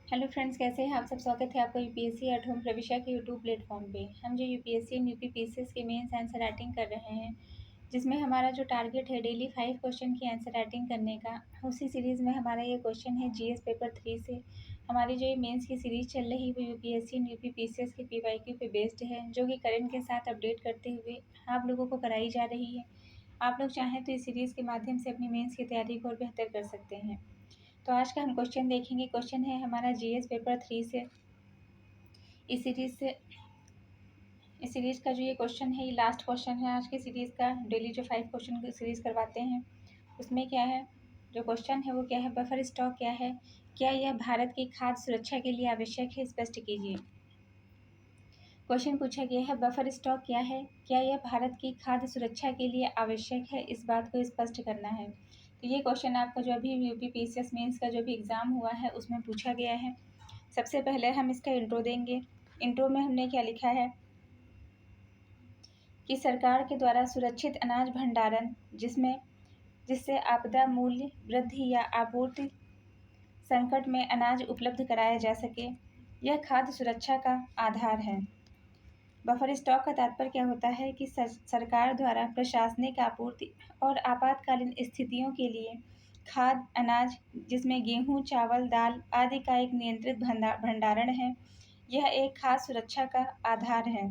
Hello friends, कैसे हैं आप सब। स्वागत है आपका यूपीएससी एट होम प्रविष्या के यूट्यूब प्लेटफॉर्म पे। हम जो यूपीएससी एंड यूपी पीसीएस के मेंस आंसर राइटिंग कर रहे हैं, जिसमें हमारा जो टारगेट है डेली 5 क्वेश्चन की आंसर राइटिंग करने का। उसी सीरीज़ में हमारा ये क्वेश्चन है जीएस पेपर 3 से। हमारी जो ये मेंस की सीरीज़ चल रही है वो यूपीएससी एंड यूपी पीसीएस के पीवाईक्यू पे बेस्ड है, जो कि करंट के साथ अपडेट करते हुए आप लोगों को कराई जा रही है। आप लोग चाहें तो इस सीरीज़ के माध्यम से अपनी मेंस की तैयारी को और बेहतर कर सकते हैं। तो आज का हम क्वेश्चन देखेंगे। क्वेश्चन है हमारा जीएस पेपर 3 से। इस सीरीज़ का जो ये क्वेश्चन है, ये लास्ट क्वेश्चन है आज की सीरीज़ का। डेली जो 5 क्वेश्चन की सीरीज़ करवाते हैं, उसमें क्या है, जो क्वेश्चन है वो क्या है, बफर स्टॉक क्या है, क्या यह भारत की खाद्य सुरक्षा के लिए आवश्यक है, स्पष्ट कीजिए। क्वेश्चन पूछा गया है बफर स्टॉक क्या है, क्या यह भारत की खाद्य सुरक्षा के लिए आवश्यक है, इस बात को स्पष्ट करना है। तो ये क्वेश्चन आपका जो अभी यूपी पीसीएस मेंस का जो भी एग्ज़ाम हुआ है उसमें पूछा गया है। सबसे पहले हम इसका इंट्रो देंगे। इंट्रो में हमने क्या लिखा है कि सरकार के द्वारा सुरक्षित अनाज भंडारण जिससे आपदा मूल्य वृद्धि या आपूर्ति संकट में अनाज उपलब्ध कराया जा सके, यह खाद्य सुरक्षा का आधार है। बफर स्टॉक का तात्पर्य क्या होता है कि सरकार द्वारा प्रशासनिक आपूर्ति और आपातकालीन स्थितियों के लिए खाद्य अनाज, जिसमें गेहूं, चावल, दाल आदि का एक नियंत्रित भंडारण है। यह एक खास सुरक्षा का आधार है।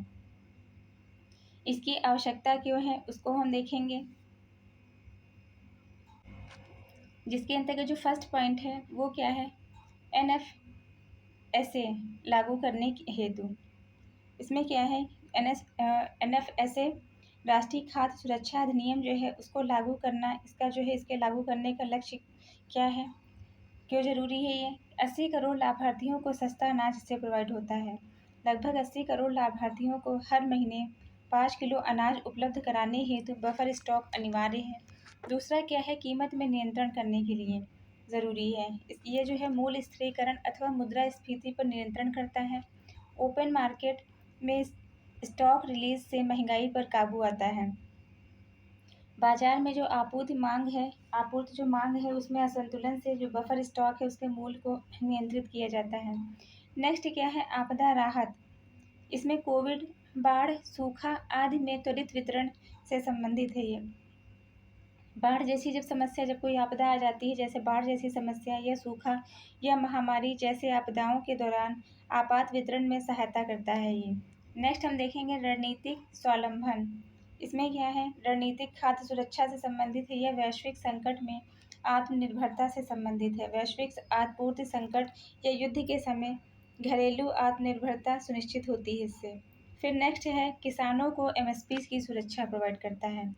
इसकी आवश्यकता क्यों है उसको हम देखेंगे, जिसके अंतर्गत जो फर्स्ट पॉइंट है वो क्या है, एनएफएसए लागू करने हेतु। इसमें क्या है, एनएफएसए राष्ट्रीय खाद्य सुरक्षा अधिनियम जो है उसको लागू करना, इसका जो है इसके लागू करने का लक्ष्य क्या है, क्यों ज़रूरी है ये। 80 करोड़ लाभार्थियों को सस्ता अनाज इससे प्रोवाइड होता है। लगभग 80 करोड़ लाभार्थियों को हर महीने 5 किलो अनाज उपलब्ध कराने हेतु बफर स्टॉक अनिवार्य है। दूसरा क्या है, कीमत में नियंत्रण करने के लिए ज़रूरी है। ये जो है मूल्य स्थिरीकरण अथवा मुद्रास्फीति पर नियंत्रण करता है। ओपन मार्केट में स्टॉक रिलीज से महंगाई पर काबू आता है। बाजार में जो आपूर्ति जो मांग है उसमें असंतुलन से जो बफर स्टॉक है उसके मूल्य को नियंत्रित किया जाता है। नेक्स्ट क्या है, आपदा राहत। इसमें कोविड, बाढ़, सूखा आदि में त्वरित वितरण से संबंधित है ये। बाढ़ जैसी जब समस्या, जब कोई आपदा आ जाती है, जैसे बाढ़ जैसी समस्या या सूखा या महामारी जैसे आपदाओं के दौरान आपात वितरण में सहायता करता है ये। नेक्स्ट हम देखेंगे रणनीतिक स्वावलंबन। इसमें क्या है, रणनीतिक खाद्य सुरक्षा से संबंधित है। यह वैश्विक संकट में आत्मनिर्भरता से संबंधित है। वैश्विक आपूर्ति संकट या युद्ध के समय घरेलू आत्मनिर्भरता सुनिश्चित होती है इससे। फिर नेक्स्ट है, किसानों को एमएसपी की सुरक्षा प्रोवाइड करता है।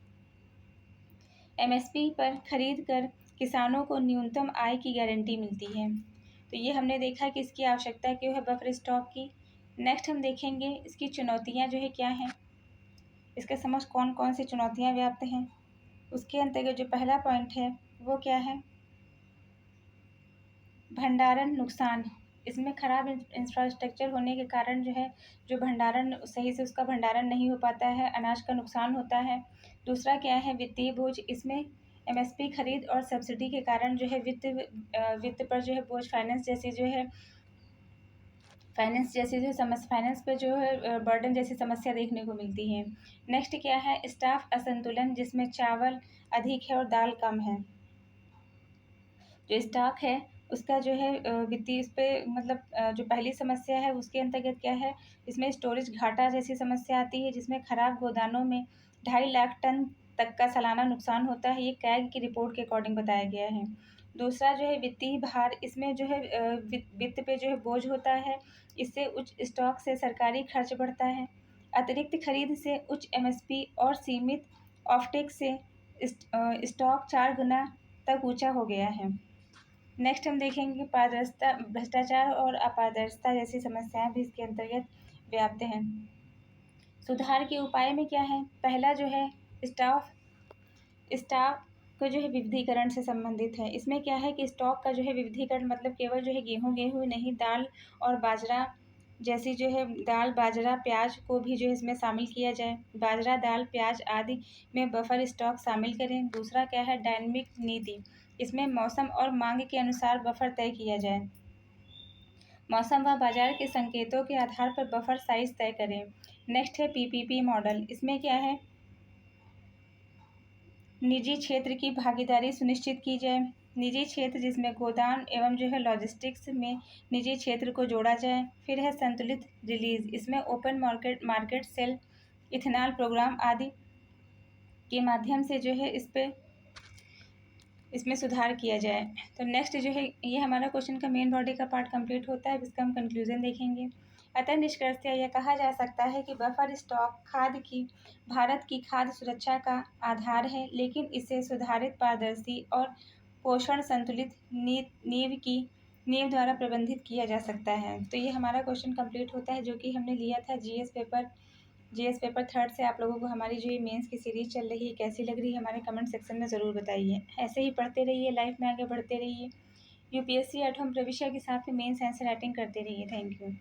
एमएसपी पर खरीद कर किसानों को न्यूनतम आय की गारंटी मिलती है। तो ये हमने देखा कि इसकी आवश्यकता क्यों है बफर स्टॉक की। नेक्स्ट हम देखेंगे इसकी चुनौतियां जो है क्या हैं, इसके समक्ष कौन कौन सी चुनौतियां व्याप्त हैं। उसके अंतर्गत जो पहला पॉइंट है वो क्या है, भंडारण नुकसान। इसमें खराब इंफ्रास्ट्रक्चर होने के कारण जो है, जो भंडारण सही से उसका भंडारण नहीं हो पाता है, अनाज का नुकसान होता है। दूसरा क्या है, वित्तीय बोझ। इसमें एमएसपी खरीद और सब्सिडी के कारण जो है वित्त पर जो है बोझ, फाइनेंस पे जो है बर्डन जैसी समस्या देखने को मिलती है। नेक्स्ट क्या है, स्टाफ असंतुलन, जिसमें चावल अधिक है और दाल कम है। जो स्टॉक है उसका जो है वित्तीय, इस पे मतलब जो पहली समस्या है उसके अंतर्गत क्या है, इसमें स्टोरेज घाटा जैसी समस्या आती है, जिसमें खराब गोदानों में 2.5 लाख टन तक का सालाना नुकसान होता है। ये कैग की रिपोर्ट के अकॉर्डिंग बताया गया है। दूसरा जो है वित्तीय भार। इसमें जो है वित्त पे जो है बोझ होता है, इससे उच्च स्टॉक से सरकारी खर्च बढ़ता है। अतिरिक्त खरीद से उच्च एमएसपी और सीमित ऑफटेक से स्टॉक 4 गुना तक ऊंचा हो गया है। नेक्स्ट हम देखेंगे पारदर्शिता, भ्रष्टाचार और अपारदर्शिता जैसी समस्याएं भी इसके अंतर्गत व्याप्त हैं। सुधार के उपाय में क्या है, पहला जो है स्टॉक का जो है विविधीकरण से संबंधित है। इसमें क्या है कि स्टॉक का जो है विविधीकरण मतलब केवल जो है गेहूँ नहीं, दाल और बाजरा जैसी जो है, दाल, बाजरा, प्याज को भी जो है इसमें शामिल किया जाए। बाजरा, दाल, प्याज आदि में बफर स्टॉक शामिल करें। दूसरा क्या है, डायनेमिक नीति। इसमें मौसम और मांग के अनुसार बफर तय किया जाए। मौसम व बाजार के संकेतों के आधार पर बफर साइज तय करें। नेक्स्ट है पीपीपी मॉडल। इसमें क्या है, निजी क्षेत्र की भागीदारी सुनिश्चित की जाए। निजी क्षेत्र जिसमें गोदाम एवं जो है लॉजिस्टिक्स में निजी क्षेत्र को जोड़ा जाए। फिर है संतुलित रिलीज। इसमें open market sale, ethanol programme आदि के माध्यम से जो है इसमें सुधार किया जाए। तो नेक्स्ट जो है ये हमारा क्वेश्चन का मेन बॉडी का पार्ट कंप्लीट होता है। अब इसका हम कंक्लूजन देखेंगे। अतः निष्कर्षतः यह कहा जा सकता है कि बफर स्टॉक भारत की खाद्य सुरक्षा का आधार है, लेकिन इसे सुधारित, पारदर्शी और पोषण संतुलित नींव द्वारा प्रबंधित किया जा सकता है। तो ये हमारा क्वेश्चन कंप्लीट होता है, जो कि हमने लिया था जीएस पेपर थर्ड से। आप लोगों को हमारी जो ये मेंस की सीरीज चल रही है कैसी लग रही है, हमारे कमेंट सेक्शन में ज़रूर बताइए। ऐसे ही पढ़ते रहिए, लाइफ में आगे बढ़ते रहिए। यूपीएससी 8वां प्रविष्य के साथ में मेंस आंसर राइटिंग करते रहिए। Thank you.